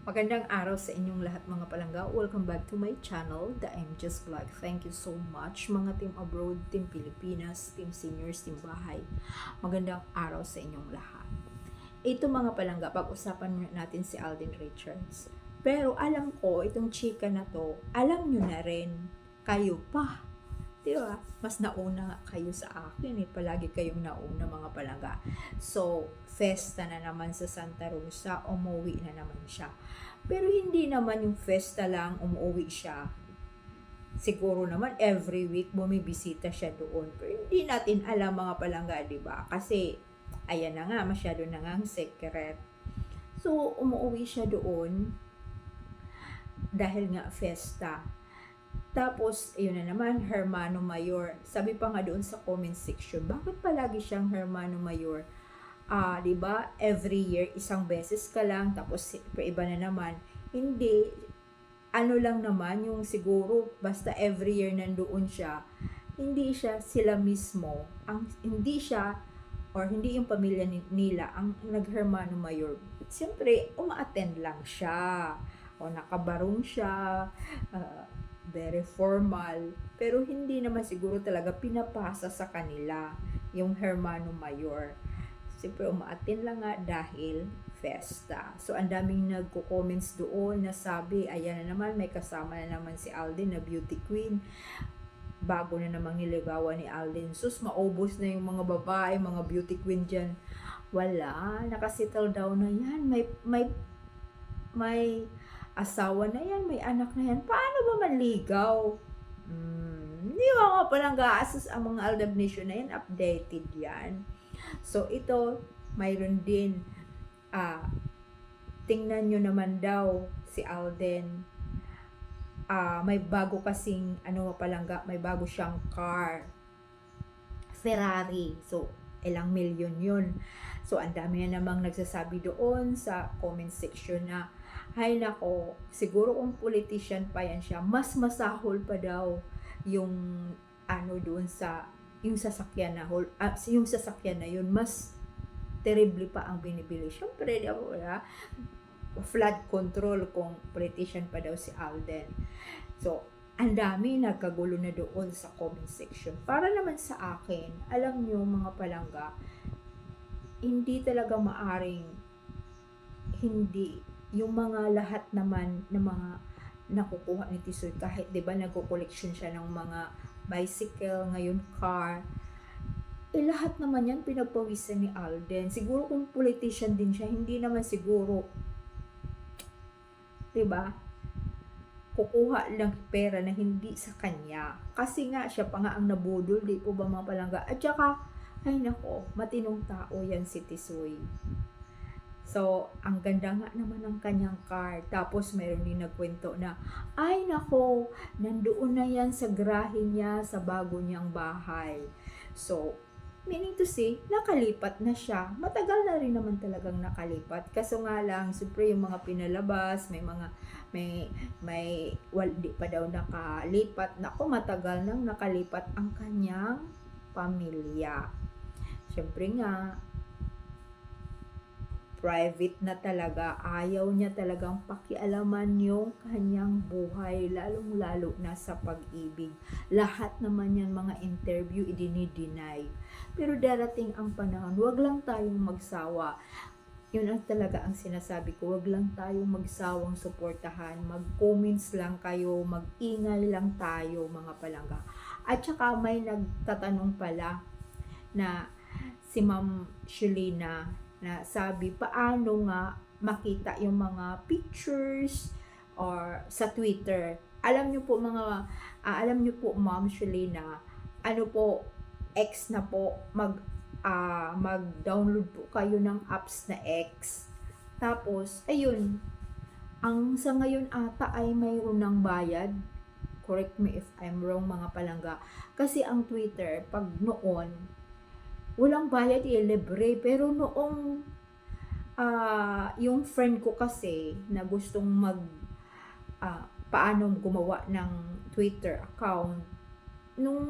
Magandang araw sa inyong lahat mga palangga. Welcome back to my channel, The I'm Just Vlog. Thank you so much mga team abroad, team Pilipinas, team seniors, team bahay. Magandang araw sa inyong lahat. Ito mga palangga, pag-usapan natin si Alden Richards. Pero alam ko, itong chika na to, alam nyo na rin, kayo pa. Diba? Mas nauna nga kayo sa akin eh. Palagi kayong nauna mga palangga. So, festa na naman sa Santa Rosa, umuwi na naman siya. Pero hindi naman yung festa lang, umuwi siya. Siguro naman every week bumibisita siya doon. Pero hindi natin alam mga palangga, diba? Kasi, ayan na nga, masyado na nga ang secret. So, umuwi siya doon dahil nga festa. Tapos, yun na naman, Hermano Mayor. Sabi pa nga doon sa comment section, bakit palagi siyang Hermano Mayor? Diba? Every year, isang beses ka lang, tapos iba na naman. Hindi, ano lang naman, yung siguro, basta every year nandoon siya, hindi siya sila mismo, hindi siya, or hindi yung pamilya nila, ang nag-Hermano Mayor. Siyempre, uma-attend lang siya, o nakabarong siya, very formal, pero hindi naman siguro talaga pinapasa sa kanila yung Hermano Mayor. Siyempre umaattend lang nga dahil festa. So ang daming nagko-comments doon na sabi, ayan na naman, may kasama na naman si Alden na beauty queen. Bago na namang niligawan ni Alden. Sus, maubos na yung mga babae, mga beauty queen dyan. Wala, nakasettle down na yan. May asawa na yan, may anak na yan, paano ba manligaw? Hindi mo palang gaastos ang mga Aldab Nation na yan, updated yan. So ito, mayroon din, tingnan nyo naman daw si Alden, may bago kasing, may bago siyang car, Ferrari. So, ilang milyon yun. So, ang dami na namang nagsasabi doon sa comment section na, ay nako, siguro kung politician pa yan siya, mas masahol pa daw yung doon sa yung sasakyan na yun, mas terrible pa ang binibili. Syempre, wala flood control kung politician pa daw si Alden. So, ang dami nagkagulo na doon sa comment section. Para naman sa akin, alam nyo mga palangga, hindi talaga maaring hindi yung mga lahat naman ng mga nakukuha ni Tisoy, kahit 'di ba nagko-collection siya ng mga bicycle, ngayon car, lahat naman yan pinagpawisan ni Alden. Siguro kung politician din siya, hindi naman siguro, 'di ba, kukuha lang pera na hindi sa kanya. Kasi nga siya pa nga ang nabudol, di po ba mga palangga? At saka, ay nako, matinong tao yan si Tisoy. So, ang ganda nga naman ng kanyang car. Tapos, mayroon din nagkwento na, ay nako, nandoon na yan sa grahe niya, sa bago niyang bahay. So, meaning to say, nakalipat na siya. Matagal na rin naman talagang nakalipat. Kaso nga lang, siyempre yung mga pinalabas, di pa daw nakalipat. Naku, matagal nang nakalipat ang kanyang pamilya. Siyempre nga, private na talaga, ayaw niya talagang pakialaman yung kanyang buhay, lalong-lalo na sa pag-ibig. Lahat naman yan mga interview, idinideny. Pero darating ang panahon, wag lang tayong magsawa. Yun ang talaga ang sinasabi ko, wag lang tayong magsawang suportahan, mag-comments lang kayo, mag-ingay lang tayo mga palangga. At saka may nagtatanong pala na si Ma'am Shelina, na sabi, paano nga makita yung mga pictures or sa Twitter. Alam niyo po Ma'am Shelina, X na po, mag-download po kayo ng apps na X. Tapos, ayun, ang sa ngayon ata ay mayroon ng bayad. Correct me if I'm wrong mga palangga. Kasi ang Twitter, pag noon, walang bayad, libre. Pero noong yung friend ko kasi na gustong paano gumawa ng Twitter account, nung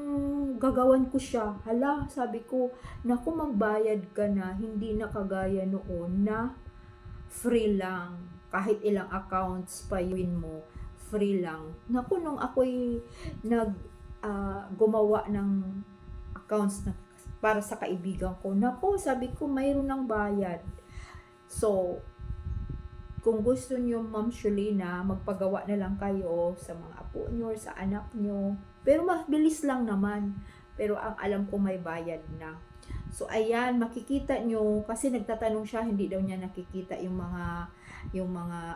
gagawan ko siya, sabi ko, naku, magbayad ka na, hindi na kagaya noon na free lang. kahit ilang accounts pa yun mo, free lang. Naku, nung ako'y gumawa ng accounts na para sa kaibigan ko, naku, sabi ko mayroon ng bayad. So, kung gusto niyo, Ma'am Shulina, magpagawa na lang kayo sa mga apo niyo or sa anak niyo. Pero mabilis lang naman. Pero ang alam ko may bayad na. So ayan, makikita nyo, kasi nagtatanong siya, hindi daw niya nakikita yung mga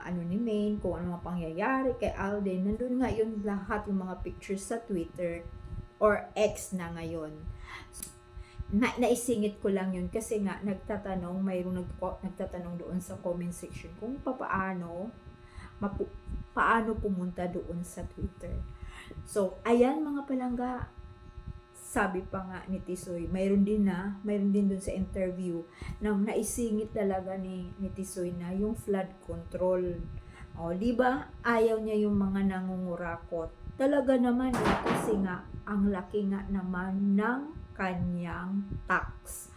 ano ni Maine, kung ano mga pangyayari kay Alden. Nandun nga yung lahat, yung mga pictures sa Twitter or X na ngayon. Naisingit ko lang yun kasi nga nagtatanong, mayroong nagtatanong doon sa comment section kung paano pumunta doon sa Twitter. So ayan mga palangga, sabi pa nga ni Tisoy, mayroon din doon sa interview na naisingit talaga ni Tisoy na yung flood control. O, di ba? Ayaw niya yung mga nangungurakot. Talaga naman kasi nga ang laki nga naman ng kanyang tax.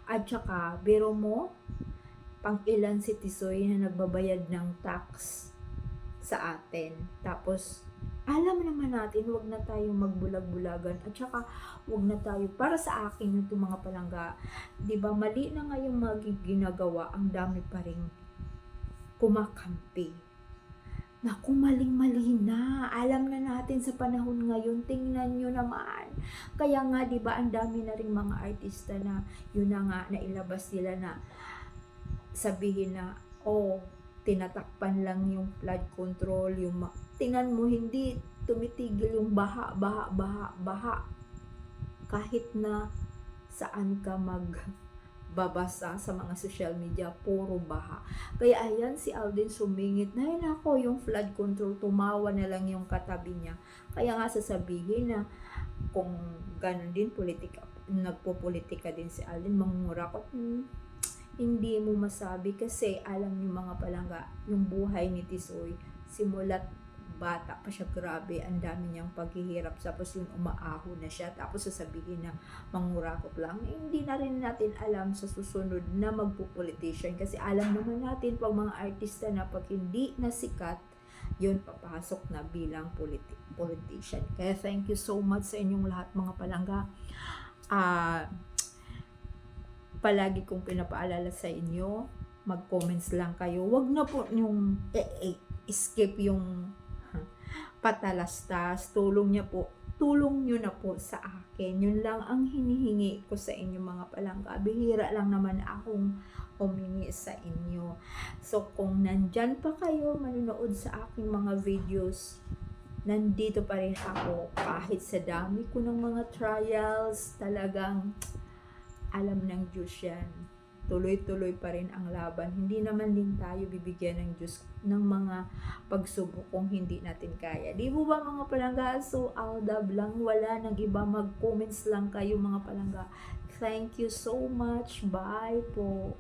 At saka, biro mo, pang ilan si Tisoy na nagbabayad ng tax sa atin. Tapos, alam naman natin, wag na tayo magbulag-bulagan at saka wag na tayo, para sa akin yung mga palangga, di ba, mali na nga yung ginagawa, ang dami pa rin kumakampi. Naku, maling-mali na. Alam na natin sa panahon ngayon, tingnan nyo naman. Kaya nga, di ba, ang dami na rin mga artista na, yun na nga, nailabas nila na sabihin na, tinatakpan lang yung flood control, tingnan mo, hindi tumitigil yung baha. Kahit na saan ka magbabasa sa mga social media, puro baha. Kaya ayan, si Alden sumingit na, nako, yung flood control, tumawa na lang yung katabi niya. Kaya nga sasabihin na, kung ganun din, nagpo-politika din si Alden, mangungurakot, hindi mo masabi kasi alam niyo mga palangga, yung buhay ni Tisoy, simulat bata pa siya, grabe, ang dami niyang paghihirap, tapos yung umaaho na siya, tapos sasabihin na mangurakot lang. Hindi na rin natin alam sa susunod na magpo-politician, kasi alam naman natin pag mga artista na, pag hindi na sikat, yun, papasok na bilang politician. Kaya thank you so much sa inyong lahat mga palangga. Palagi kong pinapaalala sa inyo, mag-comments lang kayo. Wag na po yung escape yung patalastas. Tulong nyo na po sa akin. Yun lang ang hinihingi ko sa inyo mga palangga. Bihira lang naman akong humingi sa inyo. So kung nandyan pa kayo manonood sa aking mga videos, nandito pa rin ako kahit sa dami ko ng mga trials. Talagang alam ng Diyos yan. Tuloy-tuloy pa rin ang laban. Hindi naman din tayo bibigyan ng Diyos ng mga pagsubok kung hindi natin kaya. Di ba mga palangga? So, aldab lang. Wala nang iba. Mag-comments lang kayo mga palangga. Thank you so much. Bye po.